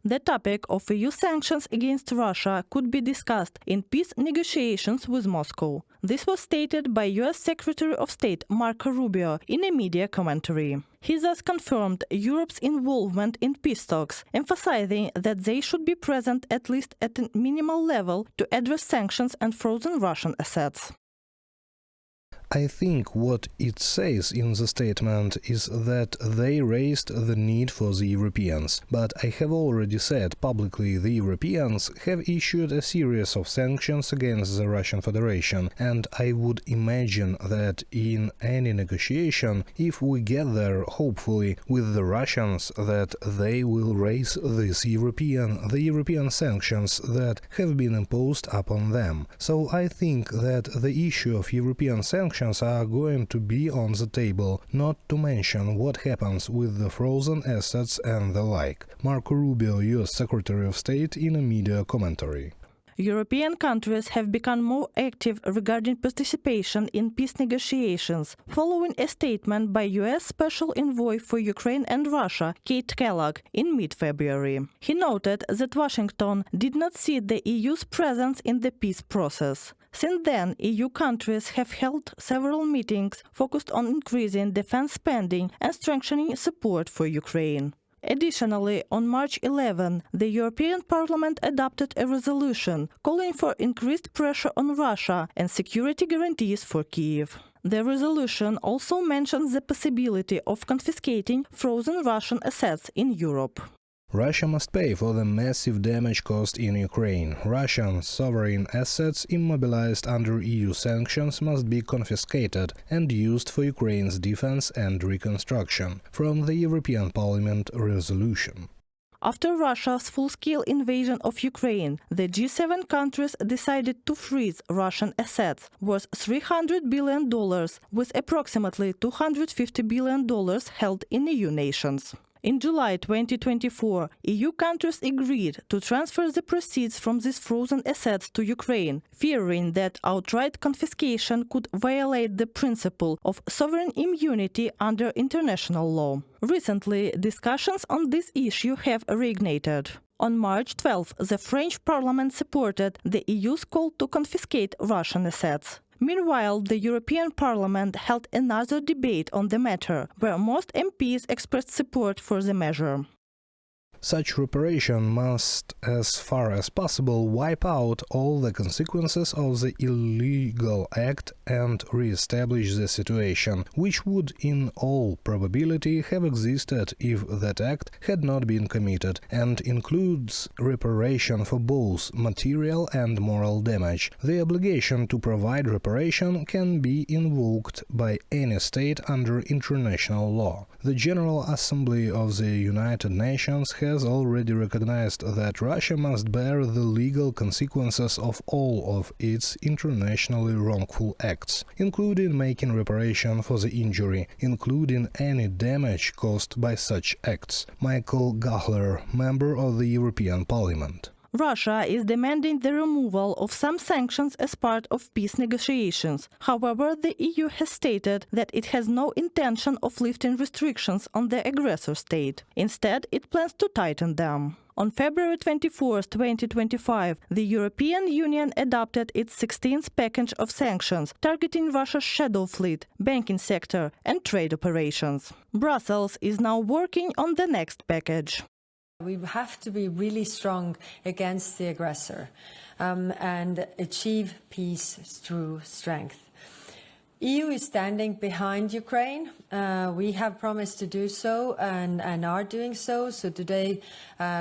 The topic of EU sanctions against Russia could be discussed in peace negotiations with Moscow. This was stated by US Secretary of State Marco Rubio in a media commentary. He thus confirmed Europe's involvement in peace talks, emphasizing that they should be present at least at a minimal level to address sanctions and frozen Russian assets. I think what it says in the statement is that they raised the need for the Europeans. But I have already said publicly the Europeans have issued a series of sanctions against the Russian Federation, and I would imagine that in any negotiation, if we get there, hopefully, with the Russians, that they will raise the European sanctions that have been imposed upon them. So I think that the issue of European sanctions are going to be on the table, not to mention what happens with the frozen assets and the like. Marco Rubio, US Secretary of State, in a media commentary. European countries have become more active regarding participation in peace negotiations, following a statement by US Special Envoy for Ukraine and Russia, Kate Kellogg, in mid-February. He noted that Washington did not see the EU's presence in the peace process. Since then, EU countries have held several meetings focused on increasing defense spending and strengthening support for Ukraine. Additionally, on March 11, the European Parliament adopted a resolution calling for increased pressure on Russia and security guarantees for Kiev. The resolution also mentions the possibility of confiscating frozen Russian assets in Europe. Russia must pay for the massive damage caused in Ukraine. Russian sovereign assets immobilized under EU sanctions must be confiscated and used for Ukraine's defense and reconstruction. From the European Parliament resolution. After Russia's full-scale invasion of Ukraine, the G7 countries decided to freeze Russian assets worth $300 billion, with approximately $250 billion held in EU nations. In July 2024, EU countries agreed to transfer the proceeds from these frozen assets to Ukraine, fearing that outright confiscation could violate the principle of sovereign immunity under international law. Recently, discussions on this issue have reignited. On March 12, the French parliament supported the EU's call to confiscate Russian assets. Meanwhile, the European Parliament held another debate on the matter, where most MPs expressed support for the measure. Such reparation must, as far as possible, wipe out all the consequences of the illegal act and re-establish the situation, which would in all probability have existed if that act had not been committed, and includes reparation for both material and moral damage. The obligation to provide reparation can be invoked by any state under international law. The General Assembly of the United Nations has already recognized that Russia must bear the legal consequences of all of its internationally wrongful acts, including making reparation for the injury, including any damage caused by such acts. Michael Gahler, member of the European Parliament. Russia is demanding the removal of some sanctions as part of peace negotiations. However, the EU has stated that it has no intention of lifting restrictions on the aggressor state. Instead, it plans to tighten them. On February 24, 2025, the European Union adopted its 16th package of sanctions, targeting Russia's shadow fleet, banking sector, and trade operations. Brussels is now working on the next package. We have to be really strong against the aggressor and achieve peace through strength. EU is standing behind Ukraine. We have promised to do so and are doing so. So today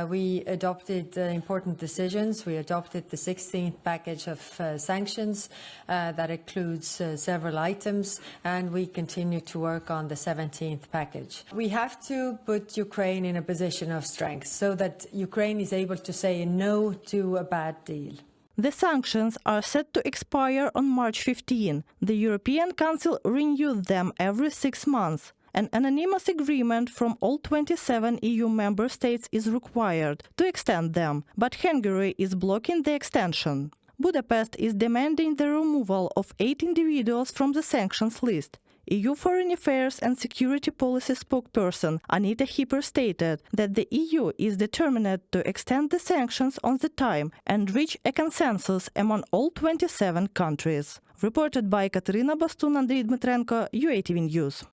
we adopted important decisions. We adopted the 16th package of sanctions that includes several items, and we continue to work on the 17th package. We have to put Ukraine in a position of strength so that Ukraine is able to say no to a bad deal. The sanctions are set to expire on March 15. The European Council renewed them every 6 months. An unanimous agreement from all 27 EU member states is required to extend them, but Hungary is blocking the extension. Budapest is demanding the removal of 8 individuals from the sanctions list. EU Foreign Affairs and Security Policy spokesperson Anita Hipper stated that the EU is determined to extend the sanctions on the time and reach a consensus among all 27 countries. Reported by Katerina Bastun, Andrei Dmitrenko, UATV News.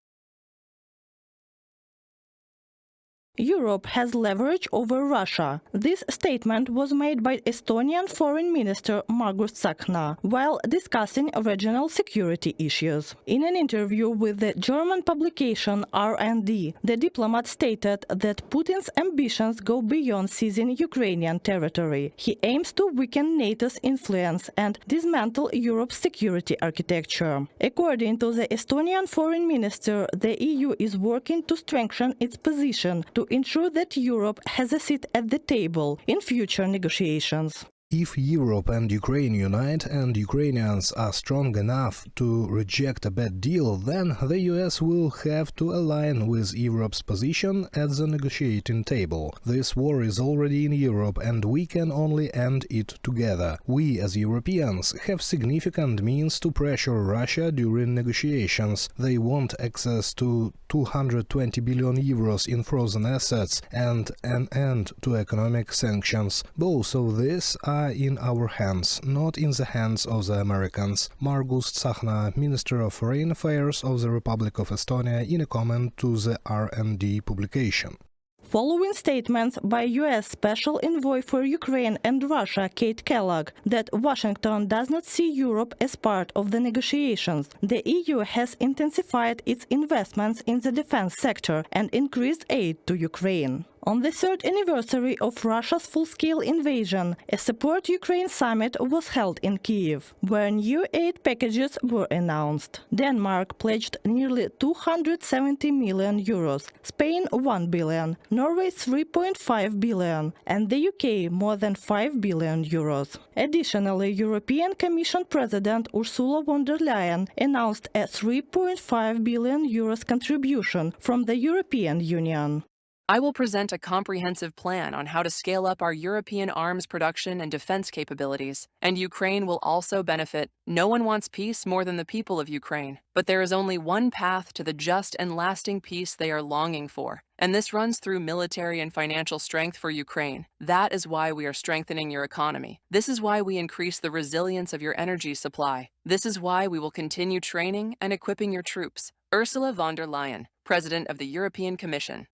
Europe has leverage over Russia. This statement was made by Estonian Foreign Minister Margus Tsahkna while discussing regional security issues. In an interview with the German publication R&D, the diplomat stated that Putin's ambitions go beyond seizing Ukrainian territory. He aims to weaken NATO's influence and dismantle Europe's security architecture. According to the Estonian Foreign Minister, the EU is working to strengthen its position to ensure that Europe has a seat at the table in future negotiations. If Europe and Ukraine unite and Ukrainians are strong enough to reject a bad deal, then the US will have to align with Europe's position at the negotiating table. This war is already in Europe and we can only end it together. We, as Europeans, have significant means to pressure Russia during negotiations. They want access to 220 billion euros in frozen assets and an end to economic sanctions. Both of these are in our hands, not in the hands of the Americans. Margus Tsahkna, Minister of Foreign Affairs of the Republic of Estonia, in a comment to the R&D publication. Following statements by U.S. Special Envoy for Ukraine and Russia Kate Kellogg that Washington does not see Europe as part of the negotiations, the EU has intensified its investments in the defense sector and increased aid to Ukraine. On the third anniversary of Russia's full-scale invasion, a Support Ukraine summit was held in Kiev, where new aid packages were announced. Denmark pledged nearly 270 million euros, Spain 1 billion, Norway 3.5 billion, and the UK more than 5 billion euros. Additionally, European Commission President Ursula von der Leyen announced a 3.5 billion euros contribution from the European Union. I will present a comprehensive plan on how to scale up our European arms production and defense capabilities, and Ukraine will also benefit. No one wants peace more than the people of Ukraine, but there is only one path to the just and lasting peace they are longing for, and this runs through military and financial strength for Ukraine. That is why we are strengthening your economy. This is why we increase the resilience of your energy supply. This is why we will continue training and equipping your troops. Ursula von der Leyen, President of the European Commission.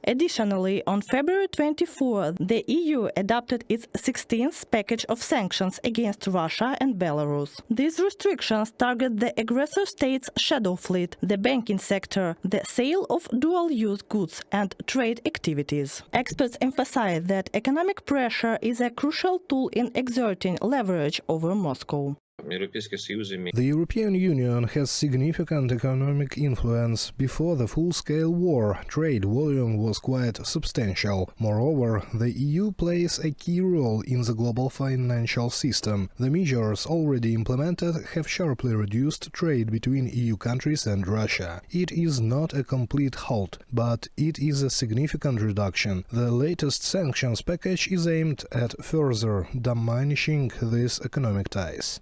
Additionally, on February 24, the EU adopted its 16th package of sanctions against Russia and Belarus. These restrictions target the aggressor state's shadow fleet, the banking sector, the sale of dual-use goods, and trade activities. Experts emphasize that economic pressure is a crucial tool in exerting leverage over Moscow. The European Union has significant economic influence. Before the full-scale war, trade volume was quite substantial. Moreover, the EU plays a key role in the global financial system. The measures already implemented have sharply reduced trade between EU countries and Russia. It is not a complete halt, but it is a significant reduction. The latest sanctions package is aimed at further diminishing these economic ties.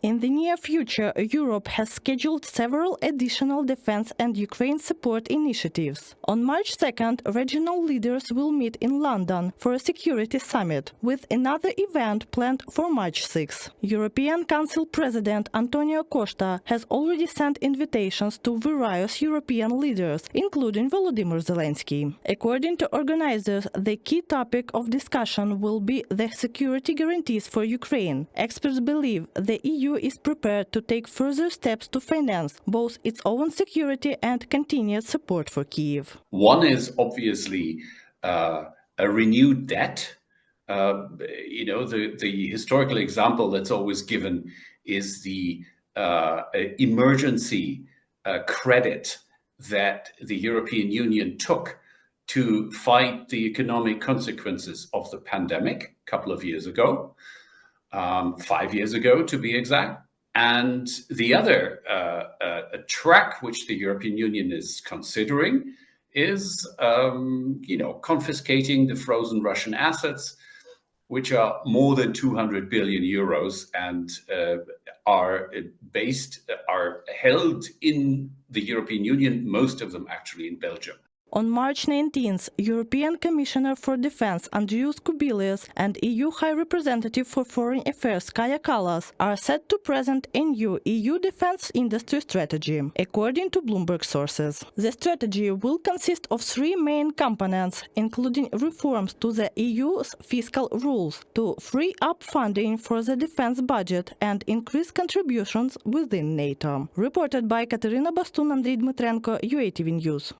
In the near future, Europe has scheduled several additional defense and Ukraine support initiatives. On March 2nd, regional leaders will meet in London for a security summit, with another event planned for March 6. European Council President Antonio Costa has already sent invitations to various European leaders, including Volodymyr Zelensky. According to organizers, the key topic of discussion will be the security guarantees for Ukraine. Experts believe the EU is prepared to take further steps to finance both its own security and continued support for Kyiv. One is obviously a renewed debt. The historical example that's always given is the emergency credit that the European Union took to fight the economic consequences of the pandemic a couple of years ago. 5 years ago, to be exact. And the other track which the European Union is considering is, confiscating the frozen Russian assets, which are more than 200 billion euros and are held in the European Union, most of them actually in Belgium. On March 19th, European Commissioner for Defense Andrius Kubilius and EU High Representative for Foreign Affairs Kaja Kallas are set to present a new EU defense industry strategy, according to Bloomberg sources. The strategy will consist of three main components, including reforms to the EU's fiscal rules to free up funding for the defense budget and increase contributions within NATO. Reported by Katerina Bastun, Andriy Dmitrenko, UATV News.